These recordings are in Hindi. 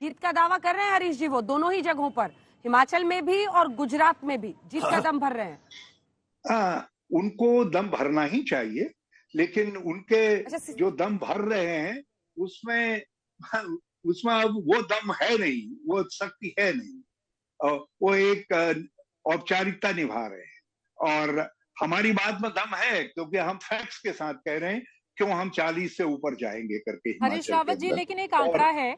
जीत का दावा कर रहे हैं हरीश जी, वो दोनों ही जगहों पर, हिमाचल में भी और गुजरात में भी जीत का दम भर रहे हैं। उनको दम भरना ही चाहिए, लेकिन उनके अच्छा, जो दम भर रहे हैं उसमें उसमें अब वो दम है नहीं, वो शक्ति है नहीं, और वो एक औपचारिकता निभा रहे हैं। और हमारी बात में दम है क्योंकि हम फैक्ट्स के साथ कह रहे हैं क्यों हम 40 से ऊपर जाएंगे करके हरीश हिमाचल के रावत जी, अंदर। लेकिन एक आंकड़ा है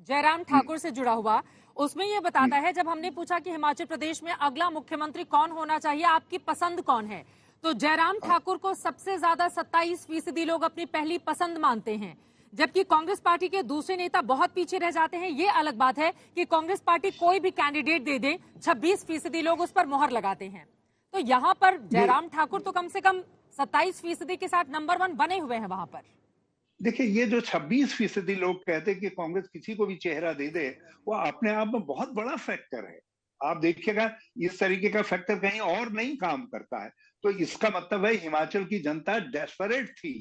जयराम ठाकुर से जुड़ा हुआ, उसमें ये बताता है, जब हमने पूछा कि हिमाचल प्रदेश में अगला मुख्यमंत्री कौन होना चाहिए, आपकी पसंद कौन है, तो जयराम ठाकुर को सबसे ज्यादा 27% लोग अपनी पहली पसंद मानते हैं, जबकि कांग्रेस पार्टी के दूसरे नेता बहुत पीछे रह जाते हैं। ये अलग बात है कि कांग्रेस पार्टी कोई भी कैंडिडेट दे दे, 26% लोग उस पर मोहर लगाते हैं। तो यहाँ पर जयराम ठाकुर तो कम से कम 27% के साथ नंबर 1 बने हुए हैं वहां पर। देखिए, ये जो 26% लोग कहते हैं कि कांग्रेस किसी को भी चेहरा दे दे, वो अपने आप में बहुत बड़ा फैक्टर है। आप देखिएगा इस तरीके का फैक्टर कहीं और नहीं काम करता है। तो इसका मतलब है हिमाचल की जनता डेस्परेट थी।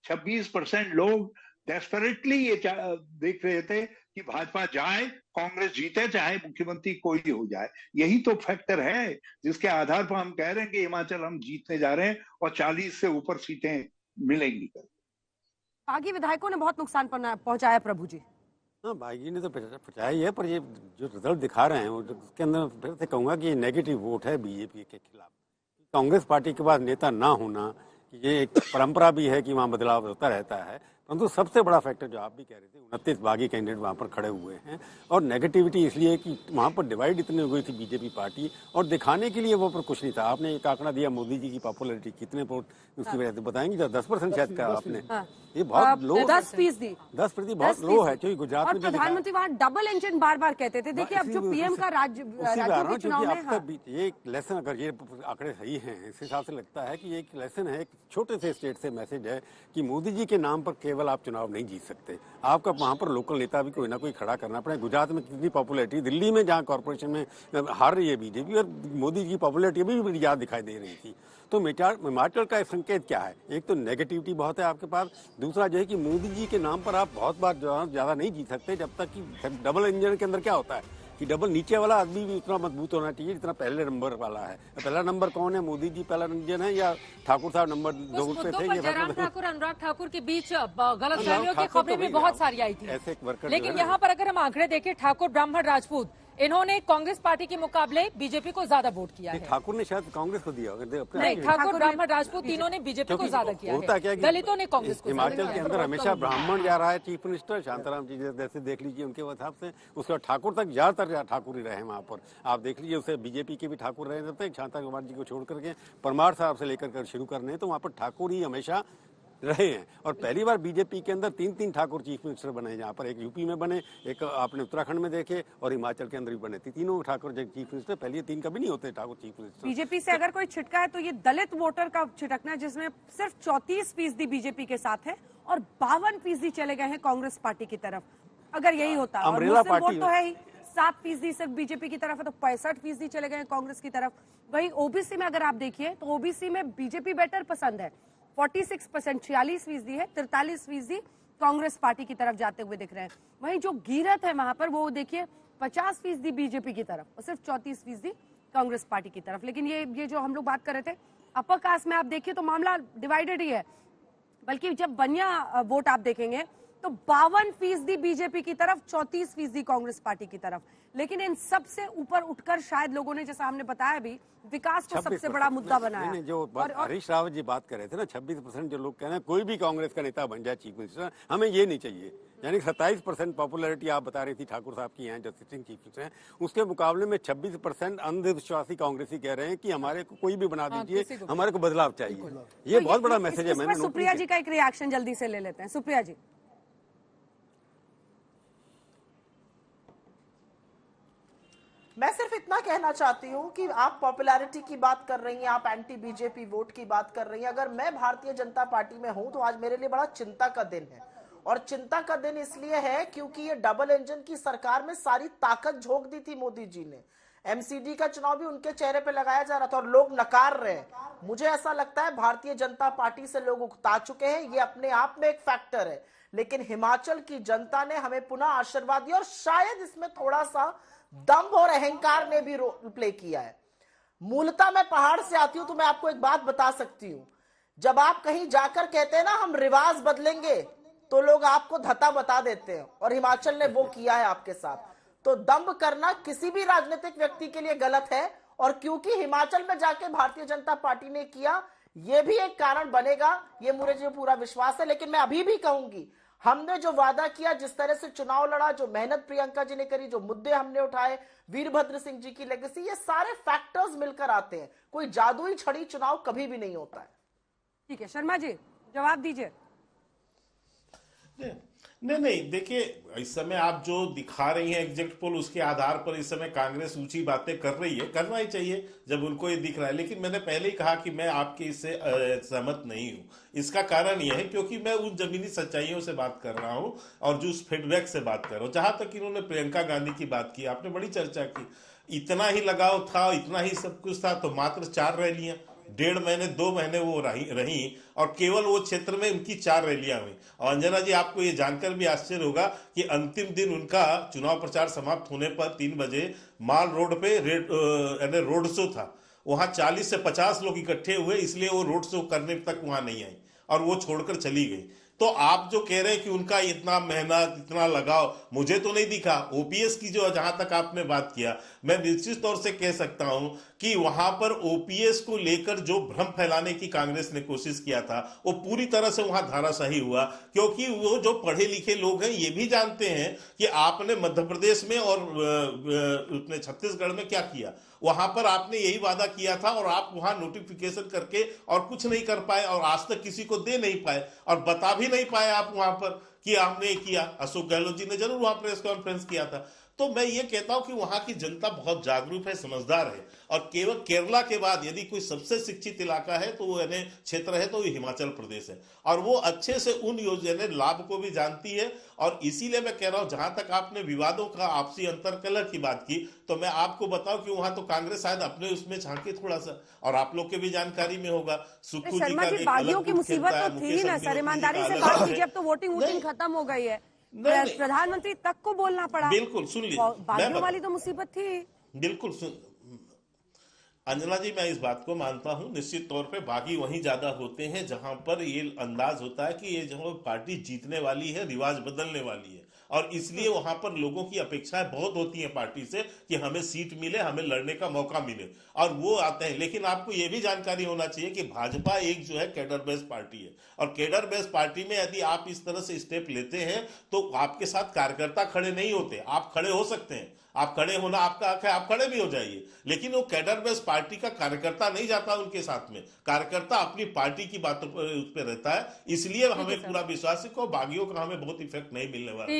26% लोग डेस्परेटली ये देख रहे थे कि भाजपा जाए, कांग्रेस जीते, चाहे मुख्यमंत्री कोई हो जाए। यही तो फैक्टर है जिसके आधार पर हम कह रहे हैं कि हिमाचल हम जीतने जा रहे हैं और 40 से ऊपर सीटें मिलेंगी। बागी विधायकों ने बहुत नुकसान पहुंचाया प्रभु जी। हाँ, बागी ने तो पहुंचाया ही है, पर ये जो रिजल्ट दिखा रहे हैं उसके अंदर फिर से कहूंगा कि नेगेटिव वोट है बीजेपी के खिलाफ। कांग्रेस पार्टी के पास नेता ना होना, ये एक परंपरा भी है कि वहाँ बदलाव होता रहता है, परंतु सबसे बड़ा फैक्टर जो आप भी कह रहे थे, 29 बागी कैंडिडेट वहाँ पर खड़े हुए हैं, और नेगेटिविटी इसलिए कि वहाँ पर डिवाइड इतनी हो गई थी बीजेपी पार्टी, और दिखाने के लिए वो पर कुछ नहीं था। आपने एक आंकड़ा दिया मोदी जी की पॉपुलैरिटी कितने वोट उसकी वजह से बताएंगे, 10% शायद कहा आपने। ये बहुत लो, 10% 10% बहुत लो है, क्योंकि गुजरात में प्रधानमंत्री वहाँ डबल इंजन बार बार कहते थे। देखिए अब जो पीएम का राज्यों के चुनाव में, ये एक लेसन, अगर ये आंकड़े सही हैं, इस हिसाब से लगता है कि एक लेसन है, एक छोटे से स्टेट से मैसेज है कि मोदी जी के नाम पर केवल आप चुनाव नहीं जीत सकते, आपका वहां पर लोकल नेता भी कोई ना कोई खड़ा करना पड़े। गुजरात में कितनी पॉपुलैरिटी, दिल्ली में जहां कॉर्पोरेशन में हार रही है बीजेपी, और मोदी जी की पॉपुलैरिटी भी ज्यादा दिखाई दे रही थी। तो हिमाचल का संकेत क्या है? एक तो नेगेटिविटी बहुत है आपके पास, दूसरा जो है कि मोदी जी के नाम पर आप बहुत बार ज्यादा नहीं जीत सकते, जब तक कि डबल इंजन के अंदर क्या होता है कि डबल नीचे वाला आदमी भी उतना मजबूत होना चाहिए जितना पहले नंबर वाला है। पहला नंबर कौन है, मोदी जी पहला इंजन है या ठाकुर साहब नंबर 2 पे थे? जयराम ठाकुर अनुराग ठाकुर के बीच गलतफहमियों की खबरें भी बहुत सारी आई थी, लेकिन यहाँ पर अगर हम आंकड़े देखें, ठाकुर ब्राह्मण राजपूत इन्होंने कांग्रेस पार्टी के मुकाबले बीजेपी को ज्यादा वोट किया है। ठाकुर ने शायद कांग्रेस को दिया, नहीं, ठाकुर ब्राह्मण राजपूत तीनों ने बीजेपी को ज्यादा किया है, दलितों ने कांग्रेस को। हिमाचल के अंदर हमेशा ब्राह्मण जा रहा है चीफ मिनिस्टर, शांताराम जी जैसे देख लीजिए उनके हिसाब से, उसके बाद ठाकुर तक ज्यादातर ठाकुर ही रहे वहां पर। आप देख लीजिए उसे बीजेपी के भी ठाकुर रहे जब तक शांता कुमार जी को छोड़ करके परमार साहब से लेकर शुरू करने, तो वहां पर ठाकुर ही हमेशा रहे हैं। और पहली बार बीजेपी के अंदर 3 ठाकुर चीफ मिनिस्टर बने, जहाँ पर एक यूपी में बने, एक आपने उत्तराखंड में देखे, और हिमाचल के अंदर भी बने थे तीनों ठाकुर चीफ मिनिस्टर। पहले 3 कभी नहीं होते ठाकुर चीफ मिनिस्टर। बीजेपी से अगर कोई छिटका है तो ये दलित वोटर का छिटकना, जिसमें सिर्फ 34% बीजेपी के साथ है और 52% चले गए हैं कांग्रेस पार्टी की तरफ। अगर यही होता, और मुस्लिम वोट तो है ही, 7% सिर्फ बीजेपी की तरफ है, तो 65% चले गए कांग्रेस की तरफ। वही ओबीसी में अगर आप देखिए तो ओबीसी में बीजेपी बेटर पसंद है, 46%, 46% है, 43% कांग्रेस पार्टी की तरफ जाते हुए दिख रहे हैं। वहीं जो गिरत है वहां पर वो देखिए 50% बीजेपी की तरफ और सिर्फ 34% कांग्रेस पार्टी की तरफ। लेकिन ये जो हम लोग बात कर रहे थे अपर कास्ट में, आप देखिए तो मामला डिवाइडेड ही है, बल्कि जब बनिया वोट आप देखेंगे तो 52% बीजेपी की तरफ, 34% कांग्रेस पार्टी की तरफ। लेकिन इन सबसे ऊपर उठकर शायद लोगों ने, जैसा हमने बताया भी, विकास को सबसे बड़ा मुद्दा बनाया। जो हरीश रावत जी बात कर रहे थे ना, 26% जो लोग कह रहे हैं कोई भी कांग्रेस का नेता बन जाए चीफ मिनिस्टर, हमें ये नहीं चाहिए। यानी 27% पॉपुलैरिटी आप बता रही थी ठाकुर साहब की हैं जो सिटिंग चीफ मिनिस्टर हैं, उसके मुकाबले में 26% अंधविश्वासी कांग्रेसी कह रहे हैं कि हमारे को कोई भी बना दीजिए, हमारे को बदलाव चाहिए। ये बहुत बड़ा मैसेज है। मैंने सुप्रिया जी का एक रिएक्शन जल्दी से ले लेते हैं। सुप्रिया जी। मैं सिर्फ इतना कहना चाहती हूं कि आप पॉपुलैरिटी की बात कर रही हैं, आप एंटी बीजेपी वोट की बात कर रही हैं। अगर मैं भारतीय जनता पार्टी में हूं तो आज मेरे लिए बड़ा चिंता का दिन है, और चिंता का दिन इसलिए है क्योंकि ये डबल इंजन की सरकार में सारी ताकत झोंक दी थी मोदी जी ने। एमसीडी का चुनाव भी उनके चेहरे पे लगाया जा रहा था और लोग नकार रहे हैं। मुझे ऐसा लगता है भारतीय जनता पार्टी से लोग उकता चुके हैं, ये अपने आप में एक फैक्टर है। लेकिन हिमाचल की जनता ने हमें पुनः आशीर्वाद दिया और शायद इसमें थोड़ा सा दंभ और अहंकार ने भी रोल प्ले किया है। मूलतः मैं पहाड़ से आती हूं तो मैं आपको एक बात बता सकती हूं, जब आप कहीं जाकर कहते हैं ना हम रिवाज बदलेंगे, तो लोग आपको धता बता देते हैं, और हिमाचल ने वो किया है आपके साथ। तो दंभ करना किसी भी राजनीतिक व्यक्ति के लिए गलत है, और क्योंकि हिमाचल में जाके भारतीय जनता पार्टी ने किया, ये भी एक कारण बनेगा, ये मुझे पूरा विश्वास है। लेकिन मैं अभी भी कहूंगी, हमने जो वादा किया, जिस तरह से चुनाव लड़ा, जो मेहनत प्रियंका जी ने करी, जो मुद्दे हमने उठाए, वीरभद्र सिंह जी की लेगेसी, ये सारे फैक्टर्स मिलकर आते हैं। कोई जादुई छड़ी चुनाव कभी भी नहीं होता है। ठीक है, शर्मा जी जवाब दीजिए। नहीं, देखिए इस समय आप जो दिखा रही हैं एग्जिट पोल, उसके आधार पर इस समय कांग्रेस ऊंची बातें कर रही है, करना ही चाहिए जब उनको ये दिख रहा है। लेकिन मैंने पहले ही कहा कि मैं आपके इससे सहमत नहीं हूं। इसका कारण यह है क्योंकि मैं उन जमीनी सच्चाइयों से बात कर रहा हूं और जो उस फीडबैक से बात कर रहा हूं। जहां तक इन्होंने प्रियंका गांधी की बात की, आपने बड़ी चर्चा की, इतना ही लगाव था, इतना ही सब कुछ था, तो मात्र 4 रैलियां, 1.5 महीने 2 महीने वो रही और केवल वो क्षेत्र में उनकी 4 रैलियां हुई। और अंजना जी, आपको ये जानकर भी आश्चर्य होगा कि अंतिम दिन उनका चुनाव प्रचार समाप्त होने पर 3 बजे माल रोड पे रोड शो था। वहां 40 से 50 लोग इकट्ठे हुए, इसलिए वो रोड शो करने तक वहां नहीं आई और वो छोड़कर चली गई। तो आप जो कह रहे हैं कि उनका इतना मेहनत, इतना लगाव, मुझे तो नहीं दिखा। ओपीएस की जो जहां तक आपने बात किया, मैं निश्चित तौर से कह सकता हूं कि वहां पर ओपीएस को लेकर जो भ्रम फैलाने की कांग्रेस ने कोशिश किया था, वो पूरी तरह से वहां धाराशाही हुआ। क्योंकि वो जो पढ़े लिखे लोग हैं ये भी जानते हैं कि आपने मध्य प्रदेश में और अपने छत्तीसगढ़ में क्या किया। वहां पर आपने यही वादा किया था और आप वहां नोटिफिकेशन करके और कुछ नहीं कर पाए और आज तक किसी को दे नहीं पाए और बता भी नहीं पाए आप वहां पर कि आपने किया। अशोक गहलोत जी ने जरूर वहां प्रेस कॉन्फ्रेंस किया था। तो मैं ये कहता हूं कि वहां की जनता बहुत जागरूक है, समझदार है। और केवल केरला के बाद यदि कोई सबसे शिक्षित इलाका है तो वो यानी क्षेत्र है तो वो हिमाचल प्रदेश है। और वो अच्छे से उन योजना लाभ को भी जानती है। और इसीलिए मैं कह रहा हूं, जहां तक आपने विवादों का आपसी अंतरकलह की बात की, तो मैं आपको बताऊं कि वहां तो कांग्रेस शायद अपने उसमें झांके थोड़ा सा, और आप लोग के भी जानकारी में होगा, सुक्खू जी का एक बागियों की अलग मुसीबत तो थी ही ना सर, ईमानदारी से बात कीजिए। अब तो वोटिंग खत्म हो गई है, प्रधानमंत्री तक को बोलना पड़ा। बिल्कुल, सुन लीजिए, बागियों वाली तो मुसीबत थी। बिल्कुल अंजना जी, मैं इस बात को मानता हूं, निश्चित तौर पे बागी वहीं ज्यादा होते हैं जहां पर ये अंदाज होता है कि ये जो पार्टी जीतने वाली है, रिवाज बदलने वाली है। और इसलिए वहां पर लोगों की अपेक्षाएं बहुत होती हैं पार्टी से कि हमें सीट मिले, हमें लड़ने का मौका मिले, और वो आते हैं। लेकिन आपको यह भी जानकारी होना चाहिए कि भाजपा एक जो है कैडर बेस्ड पार्टी है, और कैडर बेस्ड पार्टी में यदि आप इस तरह से स्टेप लेते हैं तो आपके साथ कार्यकर्ता खड़े नहीं होते। आप खड़े हो सकते हैं, आप खड़े होना आपका हक है, आप खड़े भी हो जाइए, लेकिन वो कैडर बेस्ड पार्टी का कार्यकर्ता नहीं जाता उनके साथ में। कार्यकर्ता अपनी पार्टी की बातों पर उस पर रहता है। इसलिए हमें पूरा विश्वास है कि बागियों का हमें बहुत इफेक्ट नहीं मिलने वाला।